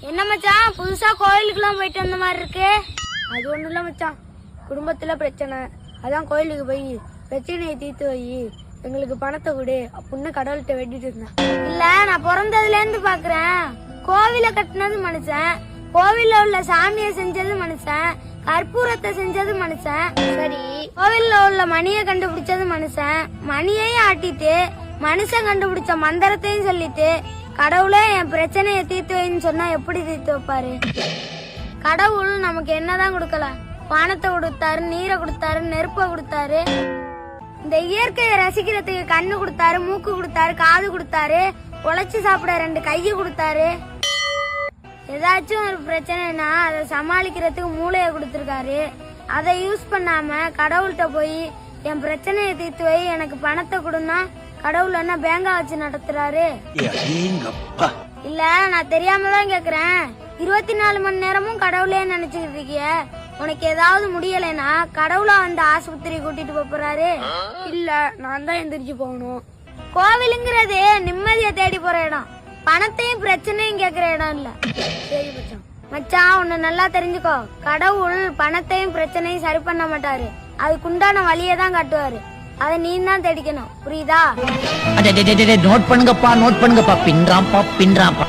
என்ன மச்சான் புதுசா கோயிலுக்குலாம் போயிட்டு வந்த மாதிரி இருக்கு? அது ஒண்ணும் இல்ல மச்சான், குடும்பத்துல பிரச்சனை, அதான் கோயிலுக்கு போய் பிரச்சனையை தீர்த்து வை, எங்களுக்கு பணத்தை கொடு அப்படின்னு கடவுள்கிட்ட வேண்டிட்டு இருந்தேன். இல்ல, நான் பிறந்ததுல இருந்து பாக்குறேன், கோவில கட்டினது மனுஷன், கோவில்ல உள்ள சாமியை செஞ்சது மனுஷன், கற்பூரத்தை செஞ்சது மனுஷன், சரி கோவில்ல உள்ள மணியை கண்டுபிடிச்சது மனுஷன், மணியையும் ஆட்டிட்டு மனுஷன் கண்டுபிடிச்ச மந்திரத்தையும் சொல்லிட்டு கடவுளே என் பிரச்சனையை தீர்த்து வைன்னு சொன்னா எப்படி தீர்த்து வைப்பாரு? கடவுள் நமக்கு என்னதான் கொடுக்கல, வானத்தை கொடுத்தாரு, நீரை கொடுத்தாரு, நெருப்பை கொடுத்தாரு, இந்த இயற்கையை ரசிக்கிறதுக்கு கண்ணு கொடுத்தாரு, மூக்கு கொடுத்தாரு, காது கொடுத்தாரு, உழைச்சு சாப்பிட 2 கையை கொடுத்தாரு. ஏதாச்சும் ஒரு பிரச்சனைனா அதை சமாளிக்கிறதுக்கு மூளையை கொடுத்துருக்காரு. அதை யூஸ் பண்ணாம கடவுள்கிட்ட போய் என் பிரச்சனையை தீர்த்து வை, எனக்கு பணத்தை கொடுன்னா கடவுள் என்ன பேங்கா வச்சு நடத்துறாரு? இல்ல, நான் தெரியாம தான் கேக்குறேன். 24 மணி நேரமும் கடவுளே நினைச்சுக்கிட்டு இருக்கிய, உனக்கு ஏதாவது முடியலைன்னா கடவுளா வந்து ஆஸ்பத்திரி கூட்டிட்டு போறாரு? இல்ல, நான் தான் எந்திரிச்சு போகணும். கோவிலுங்கிறது நிம்மதியை தேடி போற இடம், பணத்தையும் பிரச்சனையும் கேக்குற இடம் இல்ல. சரி மச்சான், மச்சான் உன்னை நல்லா தெரிஞ்சுக்கோ, கடவுள் பணத்தையும் பிரச்சனையும் சரி பண்ண மாட்டாரு, அதுக்குண்டான வழியை தான் காட்டுவாரு, அதை நீ தான் தேடிக்கணும், புரியுதா? நோட் பண்ணுங்கப்பா, பின்றாம்பா.